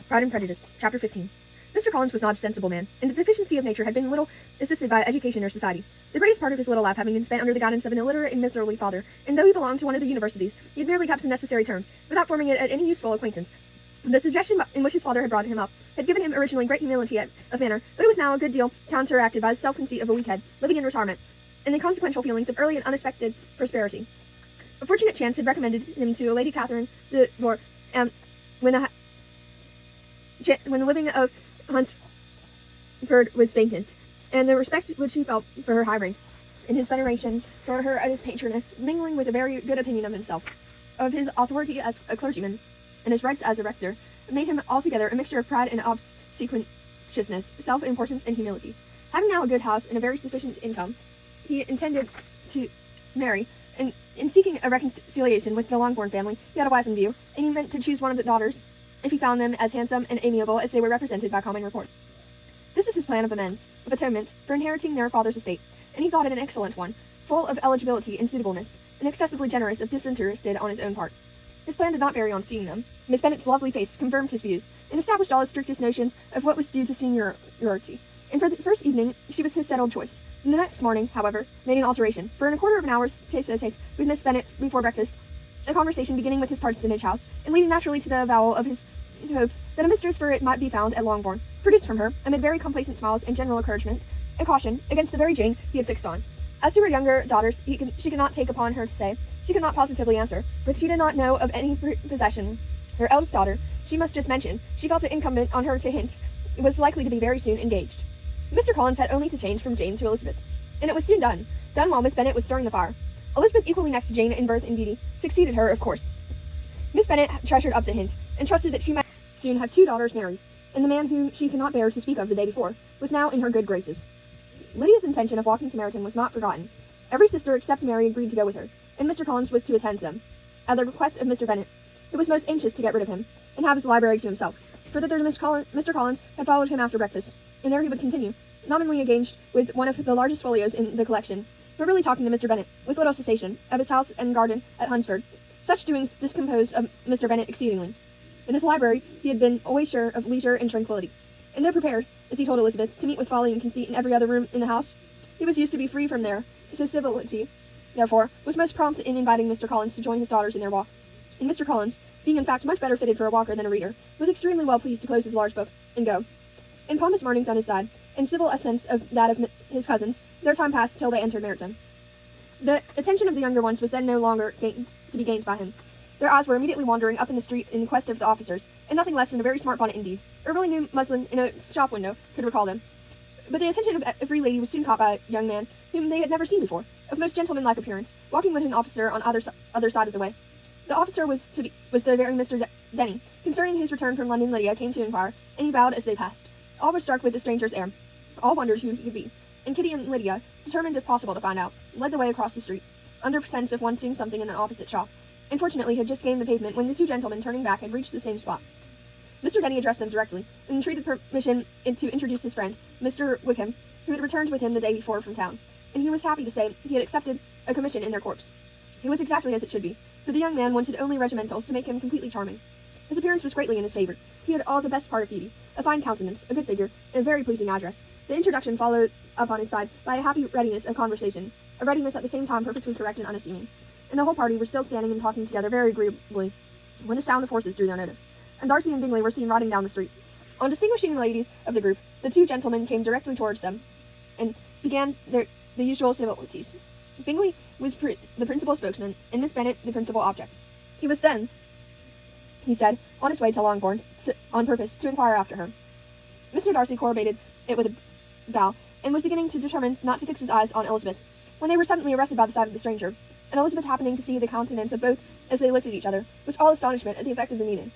Pride and Prejudice, Chapter 15. Mr. Collins was not a sensible man, and the deficiency of nature had been little assisted by education or society, the greatest part of his little life having been spent under the guidance of an illiterate and miserly father, and though he belonged to one of the universities, he had merely kept some necessary terms, without forming it at any useful acquaintance. The suggestion in which his father had brought him up had given him originally great humility of manner, but it was now a good deal counteracted by the self-conceit of a weak head, living in retirement, and the consequential feelings of early and unexpected prosperity. A fortunate chance had recommended him to Lady Catherine de Bourgh, and when the living of Hunsford was vacant, and the respect which he felt for her high rank, and his veneration for her as patroness, mingling with a very good opinion of himself, of his authority as a clergyman, and his rights as a rector, made him altogether a mixture of pride and obsequiousness, self-importance and humility. Having now a good house and a very sufficient income, he intended to marry, and in seeking a reconciliation with the Longbourn family, he had a wife in view, and he meant to choose one of the daughters, if he found them as handsome and amiable as they were represented by common report. This is his plan of amends, of atonement, for inheriting their father's estate, and he thought it an excellent one, full of eligibility and suitableness, and excessively generous if disinterested on his own part. His plan did not vary on seeing them. Miss Bennet's lovely face confirmed his views, and established all his strictest notions of what was due to seniority, and for the first evening she was his settled choice. And the next morning, however, made an alteration, for in a quarter of an hour's tete-a-tete with Miss Bennet before breakfast, a conversation beginning with his parsonage house, and leading naturally to the avowal of his hopes that a mistress for it might be found at Longbourn, produced from her, amid very complacent smiles and general encouragement, a caution against the very Jane he had fixed on. As to her younger daughters, she could not take upon her to say, she could not positively answer, but she did not know of any possession. Her eldest daughter, she must just mention, she felt it incumbent on her to hint, was likely to be very soon engaged. Mr. Collins had only to change from Jane to Elizabeth, and it was soon done while Miss Bennet was stirring the fire. Elizabeth, equally next to Jane in birth and beauty, succeeded her, of course. Miss Bennet treasured up the hint, and trusted that she might soon have 2 daughters married, and the man whom she could not bear to speak of the day before was now in her good graces. Lydia's intention of walking to Meryton was not forgotten. Every sister except Mary agreed to go with her, and Mr. Collins was to attend them, at the request of Mr. Bennet, who was most anxious to get rid of him, and have his library to himself, for thither Mr. Collins had followed him after breakfast, and there he would continue, nominally engaged with one of the largest folios in the collection, but really talking to Mr. Bennet, with little cessation, of his house and garden at Hunsford. Such doings discomposed of Mr. Bennet exceedingly. In his library he had been always sure of leisure and tranquillity, and though prepared, as he told Elizabeth, to meet with folly and conceit in every other room in the house, he was used to be free from their civility, therefore, was most prompt in inviting Mr. Collins to join his daughters in their walk. And Mr. Collins, being in fact much better fitted for a walker than a reader, was extremely well pleased to close his large book, and go. In pompous mornings on his side, and civil assents of that of his cousins, their time passed till they entered Meryton. The attention of the younger ones was then no longer to be gained by him. Their eyes were immediately wandering up in the street in quest of the officers, and nothing less than a very smart bonnet indeed, a really new muslin in a shop window, could recall them. But the attention of every lady was soon caught by a young man whom they had never seen before, of most gentlemanlike appearance, walking with an officer on other side of the way. The officer was the very Mr. Denny. Concerning his return from London, Lydia came to inquire, and he bowed as they passed. All were struck with the stranger's air. All wondered who he could be, and Kitty and Lydia, determined if possible to find out, led the way across the street, under pretence of wanting something in an opposite shop, and fortunately had just gained the pavement when the 2 gentlemen, turning back, had reached the same spot. Mr. Denny addressed them directly, and entreated permission to introduce his friend, Mr. Wickham, who had returned with him the day before from town, and he was happy to say he had accepted a commission in their corps. It was exactly as it should be, for the young man wanted only regimentals to make him completely charming. His appearance was greatly in his favor. He had all the best part of beauty, a fine countenance, a good figure, and a very pleasing address. The introduction followed up on his side by a happy readiness of conversation, a readiness at the same time perfectly correct and unassuming, and the whole party were still standing and talking together very agreeably when the sound of horses drew their notice, and Darcy and Bingley were seen riding down the street. On distinguishing the ladies of the group, the 2 gentlemen came directly towards them, and began the usual civilities. Bingley was the principal spokesman, and Miss Bennet the principal object. He was then, he said, on his way to Longbourn, on purpose to inquire after her. Mr. Darcy corroborated it with a bow, and was beginning to determine not to fix his eyes on Elizabeth, when they were suddenly arrested by the sight of the stranger, and Elizabeth, happening to see the countenance of both as they looked at each other, was all astonishment at the effect of the meeting.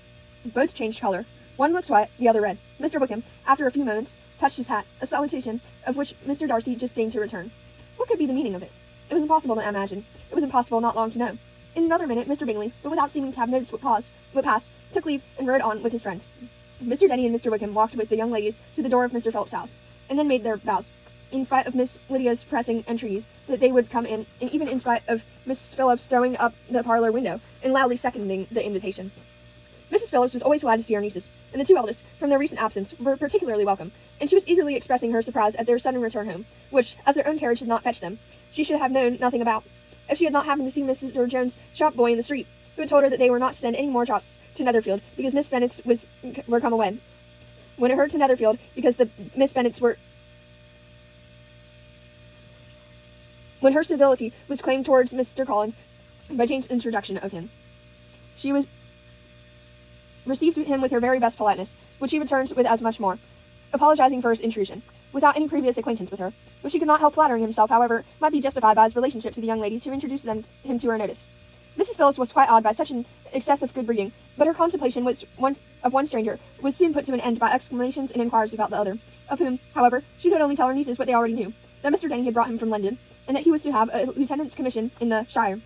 Both changed colour. One looked white, the other red. Mr. Wickham, after a few moments, touched his hat, a salutation of which Mr. Darcy just deigned to return. What could be the meaning of it? It was impossible to imagine. It was impossible not long to know. In another minute, Mr. Bingley, but without seeming to have noticed what passed, took leave and rode on with his friend. Mr. Denny and Mr. Wickham walked with the young ladies to the door of Mr. Phillip's house, and then made their bows, in spite of Miss Lydia's pressing entreaties that they would come in, and even in spite of Miss Phillips throwing up the parlour window and loudly seconding the invitation. Mrs. Phillips was always glad to see her nieces, and the two eldest, from their recent absence, were particularly welcome, and she was eagerly expressing her surprise at their sudden return home, which, as their own carriage did not fetch them, she should have known nothing about, if she had not happened to see Mr. Jones' shop boy in the street, who had told her that they were not to send any more trusses to Netherfield because Miss Bennet's were come away. When it heard to Netherfield because the Miss Bennet's were... When her civility was claimed towards Mr. Collins by Jane's introduction of him, she received him with her very best politeness, which he returned with as much more, apologizing for his intrusion, without any previous acquaintance with her, which he could not help flattering himself, however, might be justified by his relationship to the young ladies who introduced him to her notice. Mrs. Phillips was quite awed by such an excess of good breeding, but her contemplation of one stranger was soon put to an end by exclamations and inquiries about the other, of whom, however, she could only tell her nieces what they already knew, that Mr. Denny had brought him from London, and that he was to have a lieutenant's commission in the shire.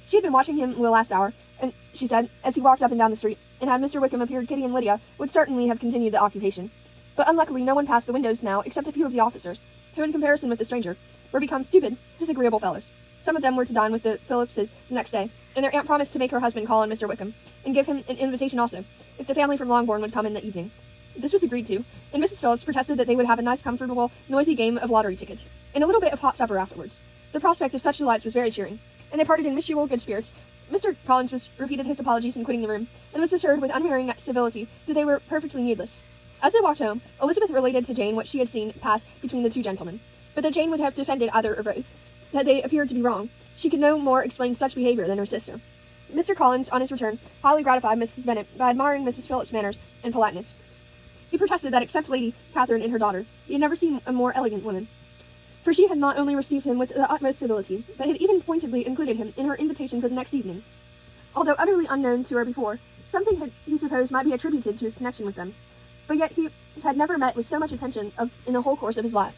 She had been watching him the last hour, and she said, as he walked up and down the street, and had Mr. Wickham appeared, Kitty and Lydia would certainly have continued the occupation. But unluckily no one passed the windows now except a few of the officers, who, in comparison with the stranger, were become stupid, disagreeable fellows. Some of them were to dine with the Phillipses the next day, and their aunt promised to make her husband call on Mr. Wickham, and give him an invitation also, if the family from Longbourn would come in the evening. This was agreed to, and Mrs. Phillips protested that they would have a nice, comfortable, noisy game of lottery tickets, and a little bit of hot supper afterwards. The prospect of such delights was very cheering, and they parted in mutual good spirits. Mr. Collins repeated his apologies in quitting the room, and was assured with unwearying civility that they were perfectly needless. As they walked home, Elizabeth related to Jane what she had seen pass between the two gentlemen, but that Jane would have defended either or both, that they appeared to be wrong. She could no more explain such behavior than her sister. Mr. Collins, on his return, highly gratified Mrs. Bennet by admiring Mrs. Phillips' manners and politeness. He protested that except Lady Catherine and her daughter, he had never seen a more elegant woman, for she had not only received him with the utmost civility, but had even pointedly included him in her invitation for the next evening. Although utterly unknown to her before, something he supposed might be attributed to his connection with them, but yet he had never met with so much attention in the whole course of his life.